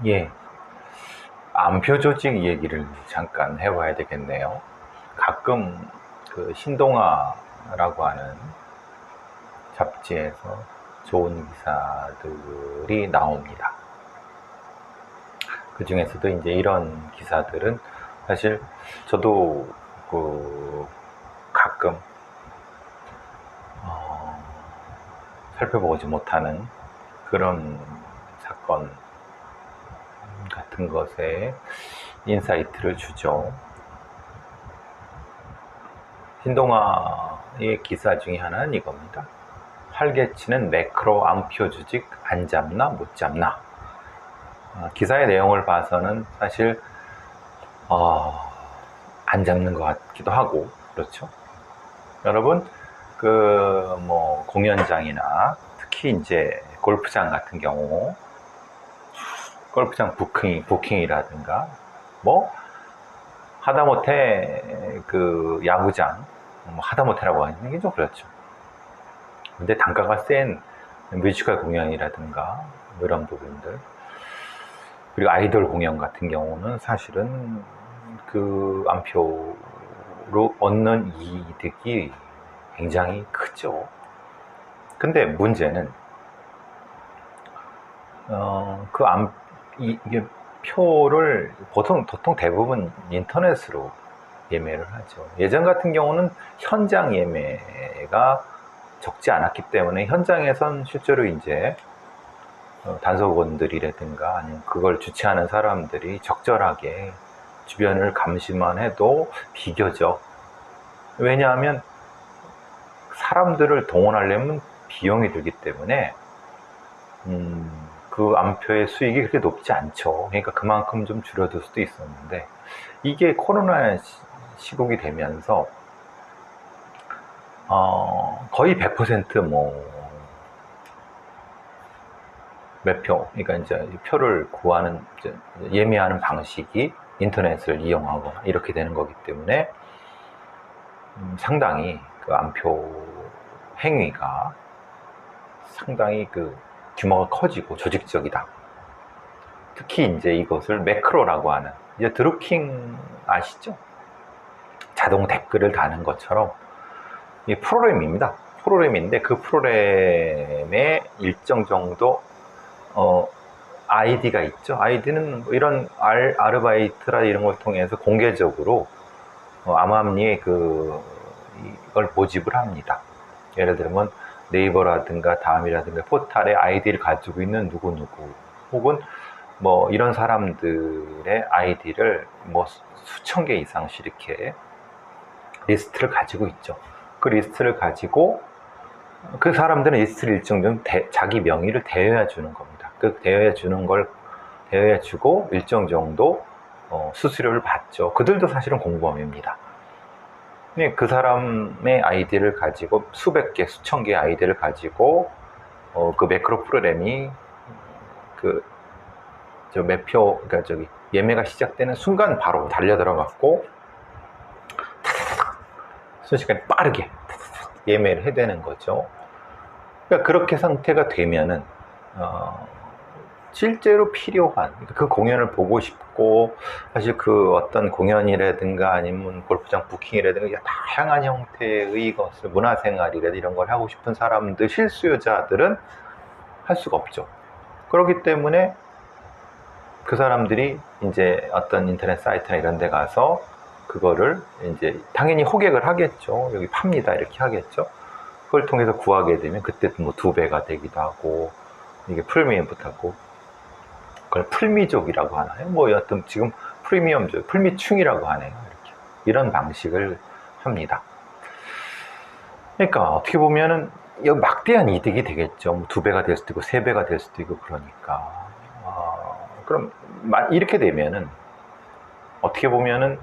예, 암표 조직 얘기를 잠깐 해봐야 되겠네요. 가끔 그 신동아라고 하는 잡지에서 좋은 기사들이 나옵니다. 그 중에서도 이제 이런 기사들은 사실 저도 가끔 살펴보지 못하는 그런 사건 같은 것에 인사이트를 주죠. 신동아의 기사 중에 하나는 이겁니다. 활개치는 매크로 암표 조직 안 잡나 못 잡나. 기사의 내용을 봐서는 사실 안 잡는 것 같기도 하고 그렇죠. 여러분 공연장이나 특히 이제 골프장 같은 경우 골프장 부킹이라든가 하다못해 그 야구장 하다못해라고 하는 게 좀 그렇죠. 근데 단가가 센 뮤지컬 공연이라든가 이런 부분들, 그리고 아이돌 공연 같은 경우는 사실은 그 암표로 얻는 이득이 굉장히 크죠. 근데 문제는 이게 표를 보통 대부분 인터넷으로 예매를 하죠. 예전 같은 경우는 현장 예매가 적지 않았기 때문에 현장에선 실제로 이제 단속원들이라든가 아니면 그걸 주최하는 사람들이 적절하게 주변을 감시만 해도 비교적, 왜냐하면 사람들을 동원하려면 비용이 들기 때문에 그 암표의 수익이 그렇게 높지 않죠. 그러니까 그만큼 좀 줄어들 수도 있었는데, 이게 코로나 시국이 되면서 거의 100% 매표, 그러니까 이제 표를 구하는, 예매하는 방식이 인터넷을 이용하거나 이렇게 되는 거기 때문에 상당히 그 암표 행위가 상당히 그 규모가 커지고 조직적이다. 특히 이제 이것을 매크로라고 하는, 이제 드루킹 아시죠? 자동 댓글을 다는 것처럼 이 프로그램입니다. 프로그램인데 그 프로그램에 일정 정도 아이디가 있죠. 아이디는 이런 아르바이트라 이런 걸 통해서 공개적으로 암암리에 이걸 모집을 합니다. 예를 들면 네이버라든가 다음이라든가 포탈에 아이디를 가지고 있는 누구누구, 혹은 이런 사람들의 아이디를 수천 개 이상씩 이렇게 리스트를 가지고 있죠. 그 리스트를 가지고 그 사람들은 리스트를 일정 정도 자기 명의를 대여해 주는 겁니다. 그 대여해 주고 일정 정도 수수료를 받죠. 그들도 사실은 공범입니다. 그 사람의 아이디를 가지고 수백 개, 수천 개의 아이디를 가지고 그 매크로 프로그램이 예매가 시작되는 순간 바로 달려 들어갔고 순식간에 빠르게 예매를 해대는 거죠. 그러니까 그렇게 상태가 되면은 실제로 필요한, 그 공연을 보고 싶고 사실 그 어떤 공연이라든가 아니면 골프장 부킹이라든가 다양한 형태의 것을, 문화생활이라든가 이런 걸 하고 싶은 사람들, 실수요자들은 할 수가 없죠. 그렇기 때문에 그 사람들이 이제 어떤 인터넷 사이트나 이런 데 가서 그거를 이제 당연히 호객을 하겠죠. 여기 팝니다 이렇게 하겠죠. 그걸 통해서 구하게 되면 그때 2배가 되기도 하고, 이게 프리미엄 붙었고, 그걸 풀미족이라고 하나요? 여하튼 지금 프리미엄족, 풀미충이라고 하네요. 이런 방식을 합니다. 그러니까 어떻게 보면은 막대한 이득이 되겠죠. 2배가 될 수도 있고 3배가 될 수도 있고. 그러니까 그럼 이렇게 되면은 어떻게 보면은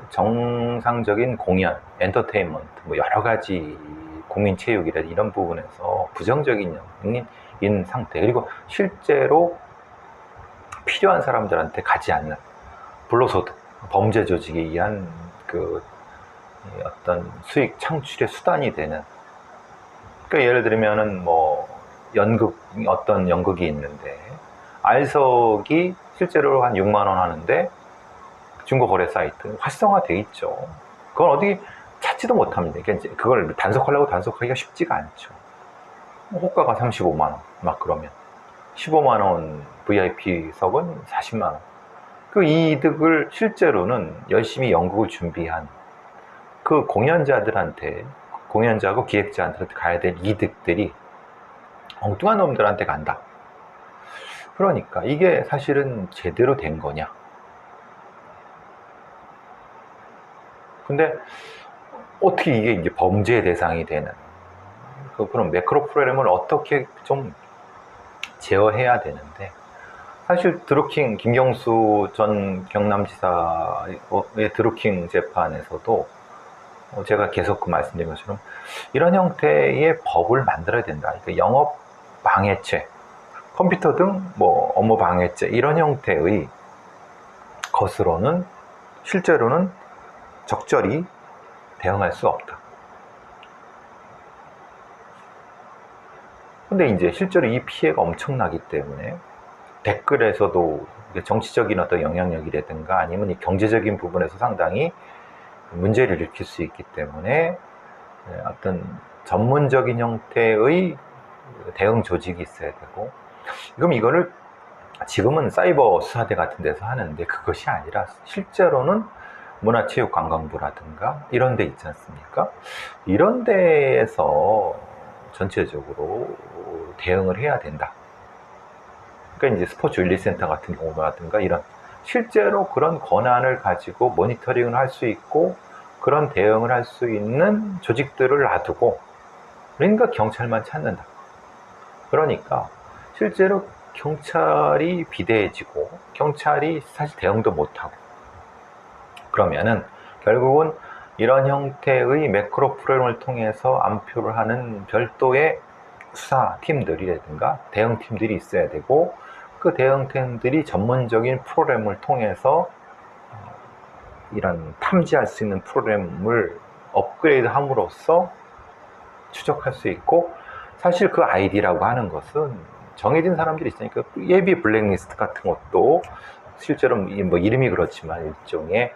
정상적인 공연, 엔터테인먼트, 여러 가지 국민체육이라든지 이런 부분에서 부정적인 영향인 상태, 그리고 실제로 필요한 사람들한테 가지 않는 불로소득, 범죄 조직에 의한 어떤 수익 창출의 수단이 되는, 그러니까 예를 들면은 어떤 연극이 있는데 알석이 실제로 한 6만 원 하는데 중고거래 사이트 활성화돼 있죠. 그건 어디 찾지도 못합니다. 그러니까 이제 그걸 단속하려고 단속하기가 쉽지가 않죠. 호가가 35만 원, 막 그러면 15만 원 VIP석은 40만 원. 그 이득을 실제로는 열심히 연극을 준비한 그 공연자들한테, 공연자하고 기획자한테 가야 될 이득들이 엉뚱한 놈들한테 간다. 그러니까 이게 사실은 제대로 된 거냐? 근데 어떻게 이게 이제 범죄 대상이 되는 그런 매크로 프로그램을 어떻게 좀 제어해야 되는데, 사실 드루킹 김경수 전 경남지사의 드루킹 재판에서도 제가 계속 그 말씀드린 것처럼 이런 형태의 법을 만들어야 된다. 그러니까 영업 방해죄, 컴퓨터 등 뭐 업무 방해죄 이런 형태의 것으로는 실제로는 적절히 대응할 수 없다. 근데 이제 실제로 이 피해가 엄청나기 때문에 댓글에서도 정치적인 어떤 영향력이라든가 아니면 이 경제적인 부분에서 상당히 문제를 일으킬 수 있기 때문에 어떤 전문적인 형태의 대응 조직이 있어야 되고, 그럼 이거를 지금은 사이버 수사대 같은 데서 하는데 그것이 아니라 실제로는 문화체육관광부라든가 이런 데 있지 않습니까? 이런 데에서 전체적으로 대응을 해야 된다. 그러니까 이제 스포츠 윤리센터 같은 경우라든가 이런 실제로 그런 권한을 가지고 모니터링을 할 수 있고 그런 대응을 할 수 있는 조직들을 놔두고, 그러니까 경찰만 찾는다. 그러니까 실제로 경찰이 비대해지고 경찰이 사실 대응도 못하고, 그러면은 결국은 이런 형태의 매크로 프로그램을 통해서 암표를 하는 별도의 수사팀들이라든가 대응팀들이 있어야 되고, 그 대응팀들이 전문적인 프로그램을 통해서 이런 탐지할 수 있는 프로그램을 업그레이드 함으로써 추적할 수 있고, 사실 그 아이디라고 하는 것은 정해진 사람들이 있으니까 예비 블랙리스트 같은 것도 실제로 뭐 이름이 그렇지만 일종의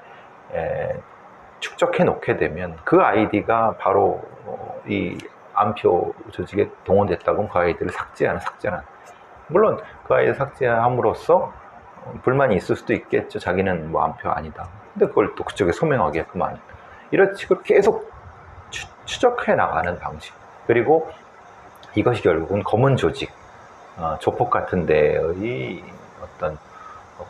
축적해 놓게 되면 그 아이디가 바로 이 암표 조직에 동원됐다고 그 아이디를 삭제하는. 물론 그 아이디를 삭제함으로써 불만이 있을 수도 있겠죠. 자기는 뭐 암표 아니다. 근데 그걸 또 그쪽에 소명하게끔 하는, 이런 식으로 계속 추적해 나가는 방식. 그리고 이것이 결국은 검은 조직, 조폭 같은 데의 어떤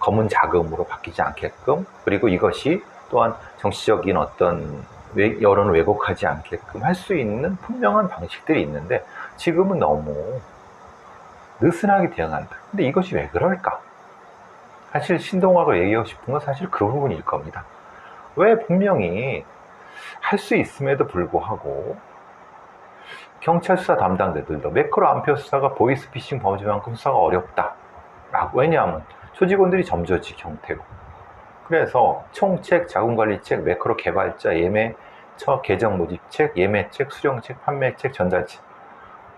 검은 자금으로 바뀌지 않게끔, 그리고 이것이 또한 정치적인 어떤 여론을 왜곡하지 않게끔 할 수 있는 분명한 방식들이 있는데 지금은 너무 느슨하게 대응한다. 근데 이것이 왜 그럴까? 사실 신동아가 얘기하고 싶은 건 사실 그 부분일 겁니다. 왜 분명히 할 수 있음에도 불구하고 경찰 수사 담당자들도 매크로 암표 수사가 보이스피싱 범죄만큼 수사가 어렵다. 왜냐하면 소직원들이 점조직 형태고, 그래서 총책, 자금관리책, 매크로 개발자, 예매처, 계정 모집책, 예매책, 수령책, 판매책, 전달책,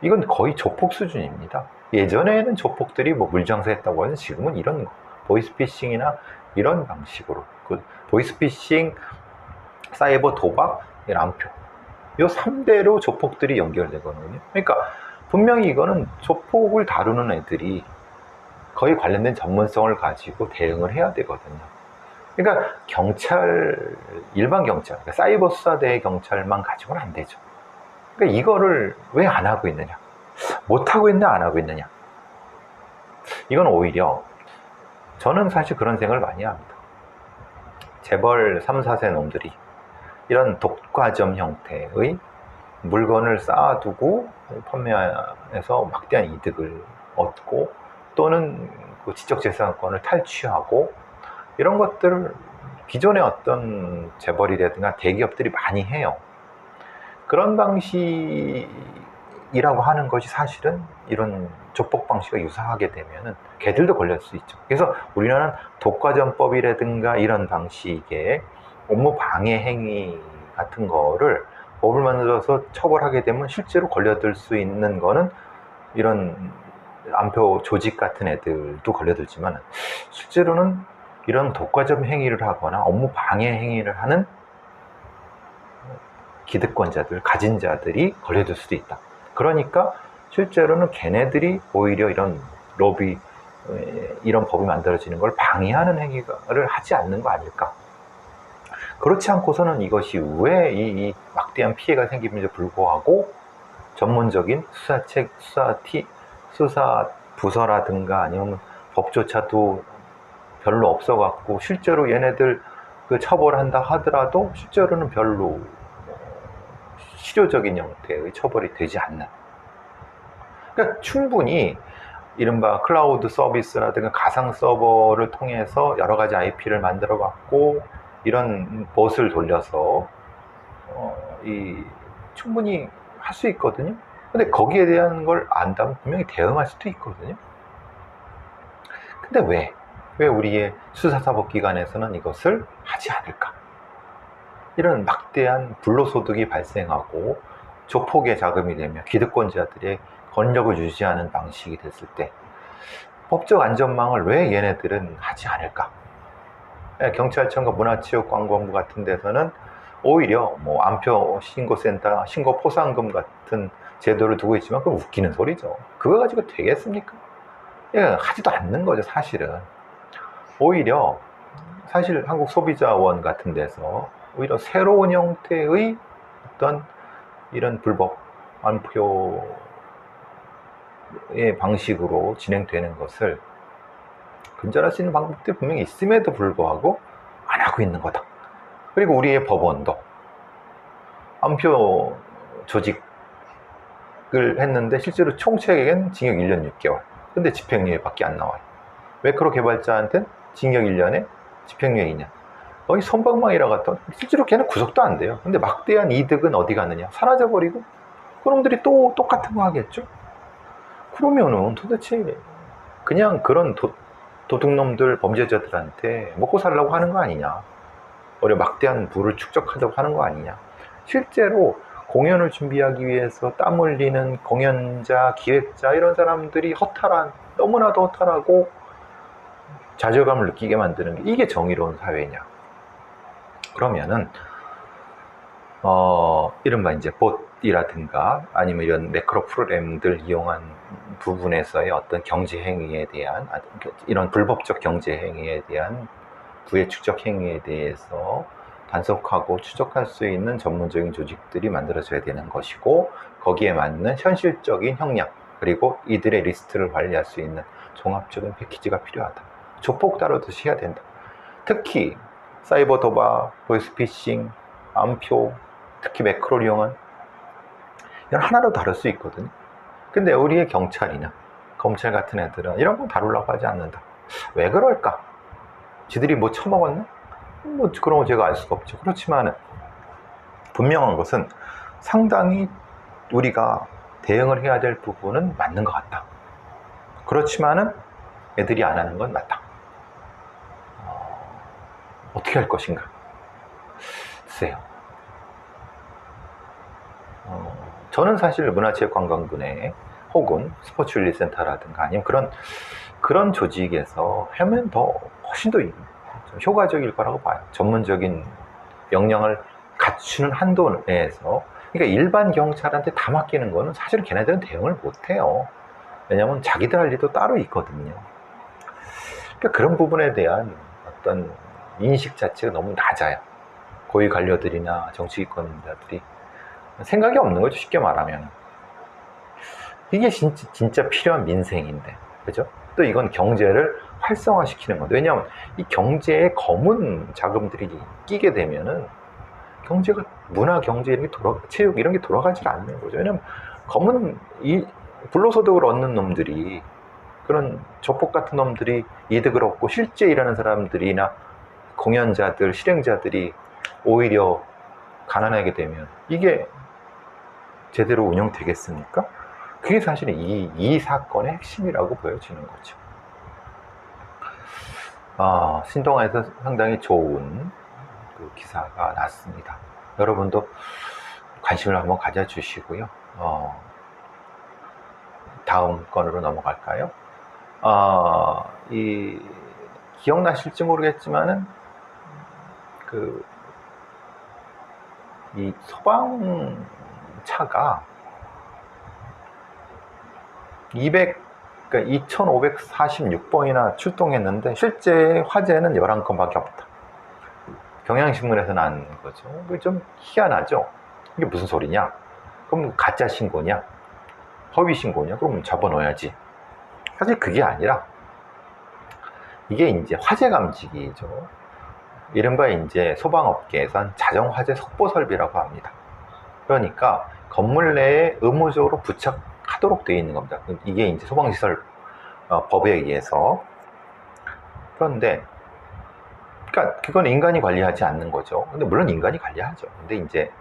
이건 거의 조폭 수준입니다. 예전에는 조폭들이 뭐 물장사했다고 하는, 지금은 이런 거, 보이스피싱이나 이런 방식으로 그 보이스피싱, 사이버 도박, 암표, 이 3대로 조폭들이 연결되거든요. 그러니까 분명히 이거는 조폭을 다루는 애들이 거의 관련된 전문성을 가지고 대응을 해야 되거든요. 그러니까 일반 경찰, 그러니까 사이버 수사대 경찰만 가지고는 안 되죠. 그러니까 이거를 왜 안 하고 있느냐? 못 하고 있냐, 안 하고 있느냐? 이건 오히려 저는 사실 그런 생각을 많이 합니다. 재벌 3, 4세 놈들이 이런 독과점 형태의 물건을 쌓아두고 판매해서 막대한 이득을 얻고, 또는 그 지적재산권을 탈취하고, 이런 것들을 기존의 어떤 재벌이라든가 대기업들이 많이 해요. 그런 방식이라고 하는 것이 사실은 이런 조폭 방식과 유사하게 되면은 걔들도 걸릴 수 있죠. 그래서 우리나라는 독과점법이라든가 이런 방식의 업무 방해 행위 같은 거를 법을 만들어서 처벌하게 되면 실제로 걸려들 수 있는 거는 이런 암표 조직 같은 애들도 걸려들지만 실제로는 이런 독과점 행위를 하거나 업무 방해 행위를 하는 기득권자들, 가진 자들이 걸려들 수도 있다. 그러니까 실제로는 걔네들이 오히려 이런 로비, 이런 법이 만들어지는 걸 방해하는 행위를 하지 않는 거 아닐까. 그렇지 않고서는 이것이 왜 이 막대한 피해가 생김에도 불구하고 전문적인 수사 부서라든가 아니면 법조차도 별로 없어갖고 실제로 얘네들 그 처벌한다 하더라도 실제로는 별로 실효적인 형태의 처벌이 되지 않는. 그러니까 충분히 이른바 클라우드 서비스라든가 가상 서버를 통해서 여러 가지 IP를 만들어 갖고 이런 봇을 돌려서 충분히 할 수 있거든요. 근데 거기에 대한 걸 안다면 분명히 대응할 수도 있거든요. 근데 왜 우리의 수사사법기관에서는 이것을 하지 않을까? 이런 막대한 불로소득이 발생하고 조폭의 자금이 되며 기득권자들의 권력을 유지하는 방식이 됐을 때 법적 안전망을 왜 얘네들은 하지 않을까? 경찰청과 문화체육관광부 같은 데서는 오히려 뭐 암표 신고센터, 신고 포상금 같은 제도를 두고 있지만 그건 웃기는 소리죠. 그거 가지고 되겠습니까? 하지도 않는 거죠, 사실은. 오히려 사실 한국소비자원 같은 데서 오히려 새로운 형태의 어떤 이런 불법 암표의 방식으로 진행되는 것을 근절할 수 있는 방법들이 분명히 있음에도 불구하고 안 하고 있는 거다. 그리고 우리의 법원도 암표 조직을 했는데 실제로 총책에겐 징역 1년 6개월. 근데 집행유예밖에 안 나와요. 매크로 개발자한테는 징역 1년에 집행유예 2년. 거의 선방망이라 갔다. 실제로 걔는 구속도 안 돼요. 근데 막대한 이득은 어디 갔느냐? 사라져버리고 그놈들이 또 똑같은 거 하겠죠? 그러면은 도대체 그냥 그런 도둑놈들, 범죄자들한테 먹고 살라고 하는 거 아니냐? 오히려 막대한 부를 축적하려고 하는 거 아니냐? 실제로 공연을 준비하기 위해서 땀 흘리는 공연자, 기획자 이런 사람들이 너무나도 허탈하고 좌절감을 느끼게 만드는 게 이게 정의로운 사회냐? 그러면은 이른바 이제 봇이라든가 아니면 이런 매크로 프로그램들 이용한 부분에서의 어떤 경제 행위에 대한 이런 불법적 경제 행위에 대한 부의 축적 행위에 대해서 단속하고 추적할 수 있는 전문적인 조직들이 만들어져야 되는 것이고 거기에 맞는 현실적인 형량 그리고 이들의 리스트를 관리할 수 있는 종합적인 패키지가 필요하다. 조폭 다루듯이 해야 된다. 특히 사이버 도박, 보이스피싱, 암표, 특히 매크로를 이용한 이런 하나로 다룰 수 있거든요. 근데 우리의 경찰이나 검찰 같은 애들은 이런 거 다루려고 하지 않는다. 왜 그럴까? 지들이 뭐 처먹었나? 뭐 그런 거 제가 알 수가 없죠. 그렇지만 분명한 것은 상당히 우리가 대응을 해야 될 부분은 맞는 것 같다. 그렇지만은 애들이 안 하는 건 맞다. 어떻게 할 것인가? 글쎄요. 저는 사실 문화체육관광부 내 혹은 스포츠윤리센터라든가 아니면 그런 조직에서 하면 훨씬 더 효과적일 거라고 봐요. 전문적인 역량을 갖추는 한도 내에서. 그러니까 일반 경찰한테 다 맡기는 거는 사실 걔네들은 대응을 못해요. 왜냐하면 자기들 할 일도 따로 있거든요. 그러니까 그런 부분에 대한 어떤 인식 자체가 너무 낮아요. 고위 관료들이나 정치기권자들이 생각이 없는 거죠. 쉽게 말하면. 이게 진짜 필요한 민생인데, 그죠? 또 이건 경제를 활성화시키는 건데, 왜냐하면 이 경제에 검은 자금들이 끼게 되면은 경제가 문화, 경제 이런 게 체육 이런 게 돌아가질 않는 거죠. 왜냐하면 검은 불로소득을 얻는 놈들이 그런 조폭 같은 놈들이 이득을 얻고 실제 일하는 사람들이나 공연자들, 실행자들이 오히려 가난하게 되면 이게 제대로 운영되겠습니까? 그게 사실 이 사건의 핵심이라고 보여지는 거죠. 신동아에서 상당히 좋은 그 기사가 났습니다. 여러분도 관심을 한번 가져주시고요. 다음 건으로 넘어갈까요? 이 기억나실지 모르겠지만은 이 소방차가 2546번이나 출동했는데 실제 화재는 11건밖에 없다. 경향신문에서 난 거죠. 좀 희한하죠. 이게 무슨 소리냐? 그럼 가짜 신고냐? 허위 신고냐? 그럼 접어넣어야지. 사실 그게 아니라 이게 이제 화재 감지기죠. 이른바 이제 소방업계에선 자정화재 속보 설비라고 합니다. 그러니까 건물 내에 의무적으로 부착하도록 되어 있는 겁니다. 이게 이제 소방시설 법에 의해서. 그런데 그러니까 그건 인간이 관리하지 않는 거죠. 근데 물론 인간이 관리하죠. 근데 이제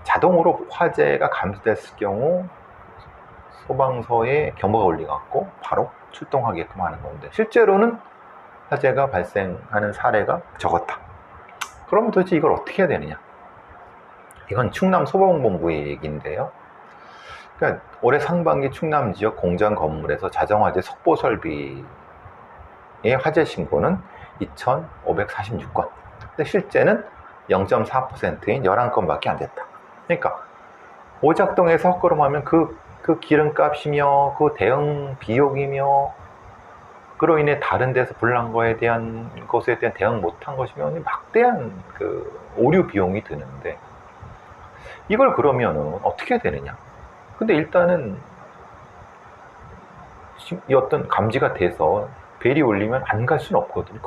자동으로 화재가 감지됐을 경우 소방서에 경보가 울려갖고 바로 출동하게끔 하는 건데 실제로는 화재가 발생하는 사례가 적었다. 그럼 도대체 이걸 어떻게 해야 되느냐? 이건 충남 소방본부의 얘기인데요. 그러니까 올해 상반기 충남 지역 공장 건물에서 자정화재 속보 설비의 화재 신고는 2,546건. 근데 실제는 0.4%인 11건밖에 안 됐다. 그러니까 오작동에서 헛걸음하면 그 기름값이며 그 대응 비용이며 그로 인해 다른 데서 불난 거에 대한 것에 대한 대응 못한 것이면 막대한 오류 비용이 드는데 이걸 그러면은 어떻게 되느냐? 근데 일단은 이 어떤 감지가 돼서 벨이 울리면 안 갈 수는 없거든요.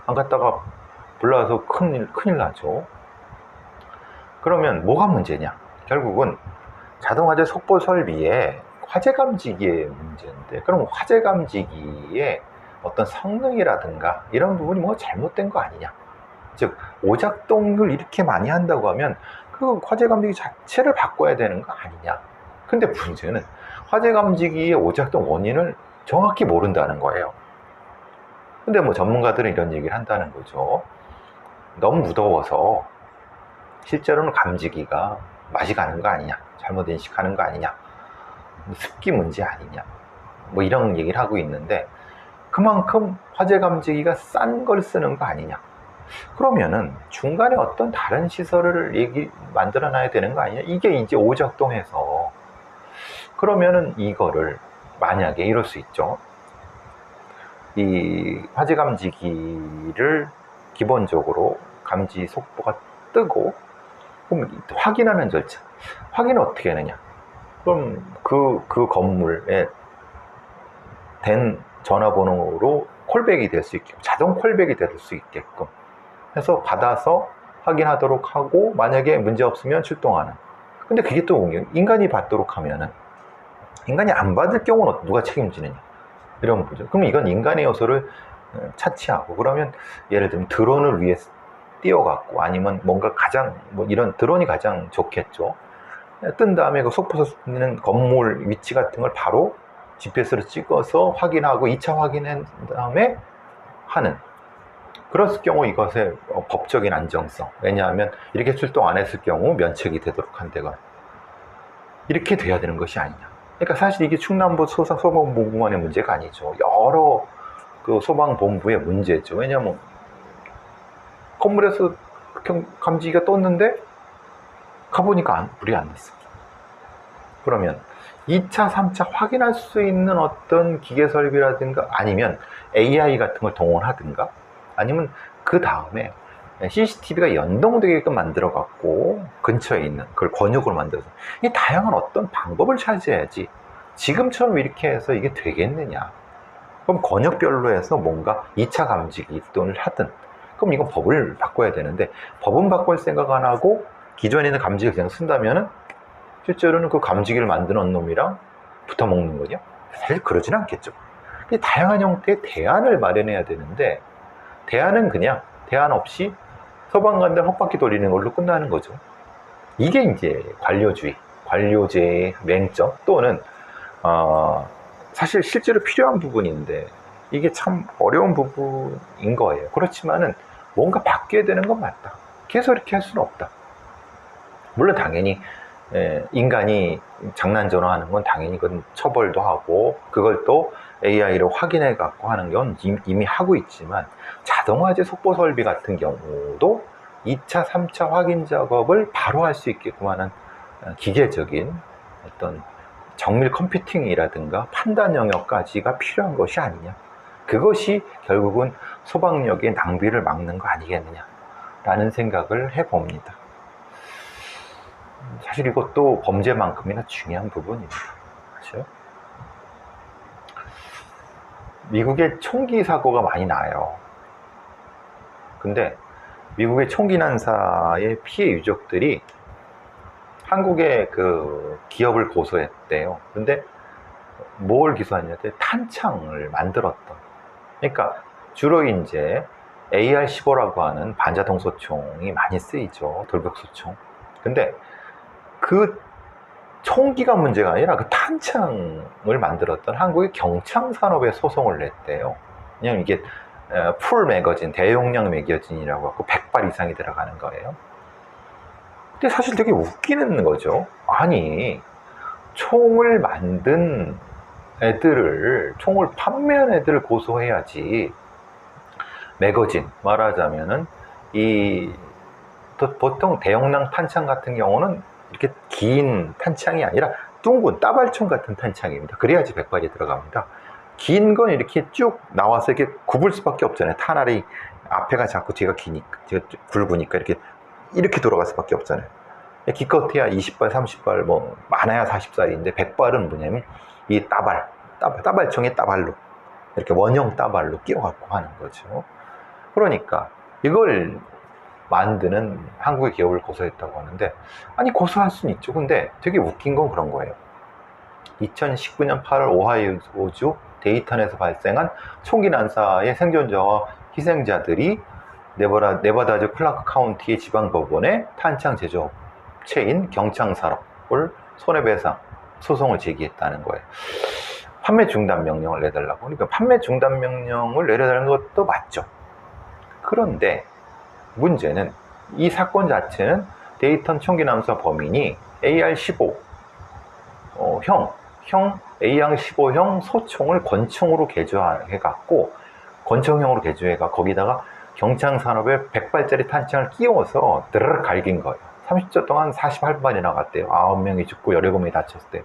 안 갔다가 불나서 큰일 나죠. 그러면 뭐가 문제냐? 결국은 자동화재 속보 설비에 화재 감지기의 문제인데 그럼 화재 감지기의 어떤 성능이라든가 이런 부분이 뭐가 잘못된 거 아니냐? 즉 오작동을 이렇게 많이 한다고 하면 그 화재 감지기 자체를 바꿔야 되는 거 아니냐? 근데 문제는 화재 감지기의 오작동 원인을 정확히 모른다는 거예요. 근데 뭐 전문가들은 이런 얘기를 한다는 거죠. 너무 무더워서 실제로는 감지기가 맛이 가는 거 아니냐, 잘못 인식하는 거 아니냐, 습기 문제 아니냐, 뭐 이런 얘기를 하고 있는데 그만큼 화재 감지기가 싼 걸 쓰는 거 아니냐. 그러면은 중간에 어떤 다른 시설을 만들어 놔야 되는 거 아니냐. 이게 이제 오작동해서 그러면은 이거를 만약에 이럴 수 있죠. 이 화재 감지기를 기본적으로 감지 속보가 뜨고 그럼 확인하는 절차. 확인을 어떻게 하느냐? 그럼 그 건물에 된 전화번호로 콜백이 될 수 있게끔 자동 콜백이 될 수 있게끔 해서 받아서 확인하도록 하고 만약에 문제 없으면 출동하는. 근데 그게 또 인간이 받도록 하면은 인간이 안 받을 경우는 누가 책임지느냐 이런 거죠. 그럼 이건 인간의 요소를 차치하고 그러면 예를 들면 드론을 위해 띄워갖고 아니면 뭔가 이런 드론이 가장 좋겠죠. 뜬 다음에 그 속보서 있는 건물 위치 같은 걸 바로 GPS로 찍어서 확인하고 2차 확인한 다음에 하는. 그랬을 경우 이것의 법적인 안정성. 왜냐하면 이렇게 출동 안 했을 경우 면책이 되도록 한다거나 이렇게 돼야 되는 것이 아니냐. 그러니까 사실 이게 충남도 소방본부만의 문제가 아니죠. 여러 소방본부의 문제죠. 왜냐하면 건물에서 감지기가 떴는데 가보니까 불이 안 났어. 그러면 2차, 3차 확인할 수 있는 어떤 기계 설비라든가 아니면 AI 같은 걸 동원하든가 아니면 그 다음에 CCTV가 연동되게끔 만들어 갖고 근처에 있는 그걸 권역으로 만들어서 이 다양한 어떤 방법을 찾아야지 지금처럼 이렇게 해서 이게 되겠느냐. 그럼 권역별로 해서 뭔가 2차 감지기 또는 하든 그럼 이건 법을 바꿔야 되는데 법은 바꿀 생각 안 하고 기존에 있는 감지기를 그냥 쓴다면은 실제로는 그 감지기를 만드는 놈이랑 붙어먹는 거냐? 사실 그러진 않겠죠. 다양한 형태의 대안을 마련해야 되는데 대안은 그냥 대안 없이 소방관들 헛바퀴 돌리는 걸로 끝나는 거죠. 이게 이제 관료주의, 관료제의 맹점 또는 사실 실제로 필요한 부분인데 이게 참 어려운 부분인 거예요. 그렇지만은 뭔가 바뀌어야 되는 건 맞다. 계속 이렇게 할 수는 없다. 물론 당연히 인간이 장난 전화하는 건 당연히 그건 처벌도 하고 그걸 또 AI로 확인해 갖고 하는 건 이미 하고 있지만 자동화재 속보 설비 같은 경우도 2차, 3차 확인 작업을 바로 할 수 있게끔 하는 기계적인 어떤 정밀 컴퓨팅이라든가 판단 영역까지가 필요한 것이 아니냐. 그것이 결국은 소방력의 낭비를 막는 거 아니겠느냐 라는 생각을 해봅니다. 사실 이것도 범죄만큼이나 중요한 부분입니다. 그렇죠? 미국에 총기 사고가 많이 나요. 근데 미국의 총기 난사의 피해 유족들이 한국의 그 기업을 고소했대요. 근데 뭘 기소했냐? 탄창을 만들었던. 그러니까 주로 이제 AR-15라고 하는 반자동 소총이 많이 쓰이죠. 돌격 소총. 근데 그 총기가 문제가 아니라 그 탄창을 만들었던 한국의 경창 산업에 소송을 냈대요. 왜냐면 이게 풀 매거진, 대용량 매거진이라고 하고 100발 이상이 들어가는 거예요. 근데 사실 되게 웃기는 거죠. 아니, 총을 만든 애들을, 총을 판매한 애들을 고소해야지. 매거진, 말하자면은, 보통 대용량 탄창 같은 경우는 이렇게 긴 탄창이 아니라 둥근 따발총 같은 탄창입니다. 그래야지 100발이 들어갑니다. 긴 건 이렇게 쭉 나와서 이렇게 굽을 수밖에 없잖아요. 탄알이 앞에가 작고 뒤가 기니까, 뒤가 굵으니까 이렇게 돌아갈 수밖에 없잖아요. 기껏해야 20발, 30발, 뭐 많아야 40살인데 100발은 뭐냐면 이 따발총의 따발로 이렇게 원형 따발로 끼워갖고 하는 거죠. 그러니까 이걸 만드는 한국의 기업을 고소했다고 하는데, 아니 고소할 수는 있죠. 근데 되게 웃긴 건 그런 거예요. 2019년 8월 오하이오주 데이턴에서 발생한 총기 난사의 생존자와 희생자들이 네바다주 클라크 카운티의 지방법원에 탄창 제조업체인 경창산업을 손해배상 소송을 제기했다는 거예요. 판매 중단 명령을 내달라고. 그러니까 판매 중단 명령을 내려달라는 것도 맞죠. 그런데 문제는 이 사건 자체는 데이턴 총기 난사 범인이 AR-15 AR-15형 소총을 권총으로 개조해갖고 권총형으로 개조해가 거기다가 경창산업에 100발짜리 탄창을 끼워서 드르륵 갈긴 거예요. 30초 동안 48발이 나갔대요. 9명이 죽고 17명이 다쳤대요.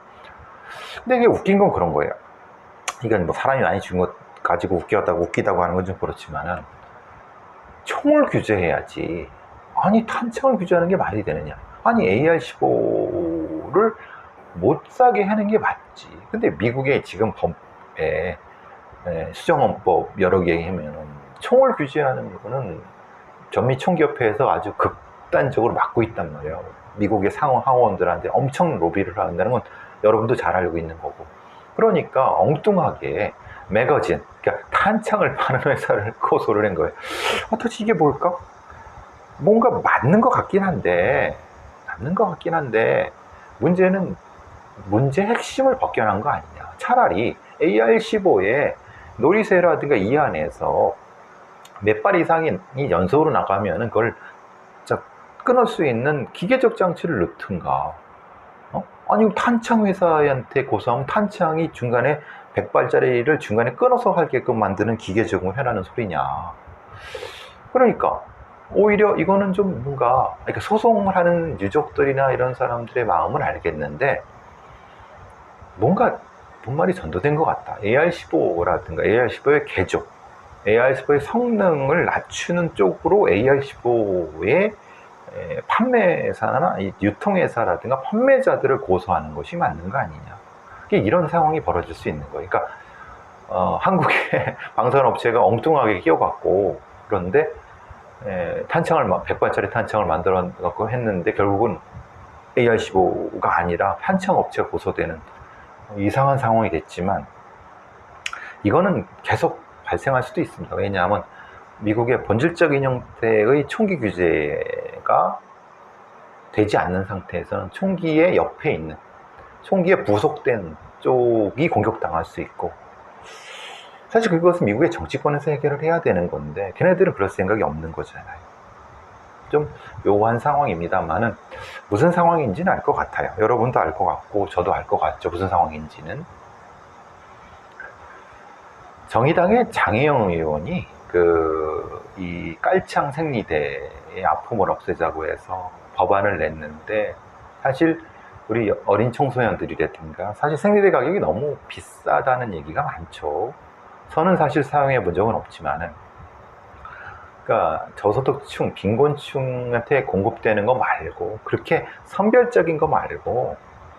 근데 이게 웃긴 건 그런 거예요. 이건 뭐 사람이 많이 죽은 것 가지고 웃기다고 하는 건 좀 그렇지만은 총을 규제해야지. 아니 탄창을 규제하는 게 말이 되느냐. 아니 AR-15를 못 사게 하는 게 맞지. 근데 미국의 지금 법에 수정헌법 여러 개 하면은 총을 규제하는 거는 전미총기협회에서 아주 극단적으로 막고 있단 말이에요. 미국의 상원들한테 엄청 로비를 한다는 건 여러분도 잘 알고 있는 거고. 그러니까 엉뚱하게 매거진, 그러니까 탄창을 파는 회사를 고소를 한 거예요. 도대체 이게 뭘까? 뭔가 맞는 것 같긴 한데 문제의 핵심을 벗겨난 거 아니냐. 차라리 AR-15의 놀이새라든가 이 안에서 몇 발 이상이 연속으로 나가면은 그걸 끊을 수 있는 기계적 장치를 넣든가. 아니 탄창 회사한테 고소하면 탄창이 중간에 100발짜리를 중간에 끊어서 하게끔 만드는 기계적으로 해라는 소리냐. 그러니까 오히려 이거는 좀 뭔가 소송을 하는 유족들이나 이런 사람들의 마음은 알겠는데 뭔가 분말이 전도된 것 같다. AR-15라든가 AR-15의 개조, AR-15의 성능을 낮추는 쪽으로 AR-15의 판매사나 유통회사라든가 판매자들을 고소하는 것이 맞는 거 아니냐. 이런 상황이 벌어질 수 있는 거예요. 그러니까 한국의 방산업체가 엉뚱하게 끼워갖고 그런데 100발짜리 탄창을 만들어 갖고 했는데 결국은 AR-15가 아니라 탄창 업체가 고소되는 이상한 상황이 됐지만 이거는 계속 발생할 수도 있습니다. 왜냐하면 미국의 본질적인 형태의 총기 규제가 되지 않는 상태에서는 총기의 옆에 있는 총기에 부속된 쪽이 공격당할 수 있고, 사실 그것은 미국의 정치권에서 해결을 해야 되는 건데 걔네들은 그럴 생각이 없는 거잖아요. 좀 묘한 상황입니다만은 무슨 상황인지는 알 것 같아요. 여러분도 알 것 같고 저도 알 것 같죠. 무슨 상황인지는. 정의당의 장혜영 의원이 이 깔창 생리대의 아픔을 없애자고 해서 법안을 냈는데, 사실 우리 어린 청소년들이라든가 사실 생리대 가격이 너무 비싸다는 얘기가 많죠. 저는 사실 사용해 본 적은 없지만은, 그러니까 저소득층, 빈곤층한테 공급되는 거 말고, 그렇게 선별적인 거 말고,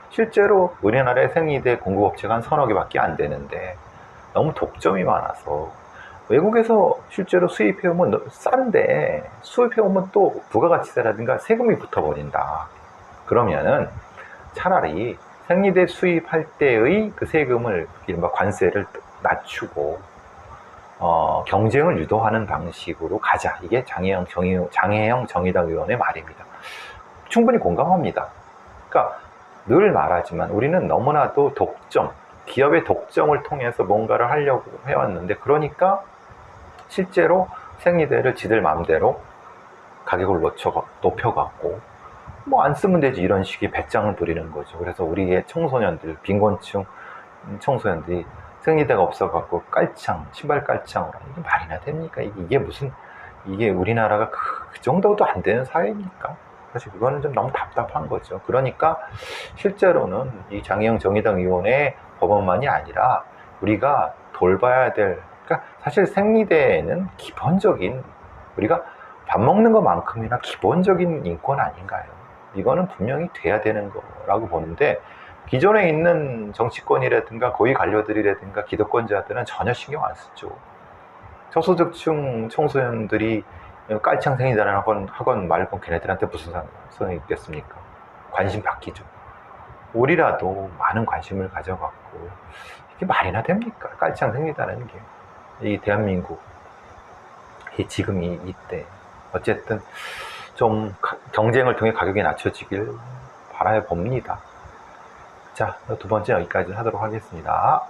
실제로 우리나라의 생리대 공급업체가 한 서너 개밖에 안 되는데 너무 독점이 많아서 외국에서 실제로 수입해오면 싼데 수입해오면 또 부가가치세라든가 세금이 붙어버린다. 그러면은 차라리 생리대 수입할 때의 그 세금을, 이른바 관세를 낮추고 경쟁을 유도하는 방식으로 가자. 이게 장혜영 정의당 의원의 말입니다. 충분히 공감합니다. 그러니까 늘 말하지만 우리는 너무나도 기업의 독점을 통해서 뭔가를 하려고 해왔는데, 그러니까 실제로 생리대를 지들 마음대로 가격을 높여갖고 뭐 안 쓰면 되지 이런 식의 배짱을 부리는 거죠. 그래서 우리의 청소년들, 빈곤층 청소년들이 생리대가 없어갖고 신발 깔창으로, 이게 말이나 됩니까? 이게 우리나라가 그 정도도 안 되는 사회입니까? 사실 그거는 좀 너무 답답한 거죠. 그러니까 실제로는 이 장혜영 정의당 의원의 법안만이 아니라 우리가 돌봐야 될, 그러니까 사실 생리대는 기본적인, 우리가 밥 먹는 것만큼이나 기본적인 인권 아닌가요? 이거는 분명히 돼야 되는 거라고 보는데, 기존에 있는 정치권이라든가 고위 관료들이라든가 기득권자들은 전혀 신경 안 쓰죠. 저소득층 청소년들이 깔창 생리대라는 학원 말고 걔네들한테 무슨 상관이 있겠습니까? 관심 바뀌죠. 우리라도 많은 관심을 가져갖고, 이게 말이나 됩니까? 깔창 생리대라는 게. 이 대한민국, 지금 이때 어쨌든 좀 경쟁을 통해 가격이 낮춰지길 바라봅니다. 자, 두 번째 여기까지 하도록 하겠습니다.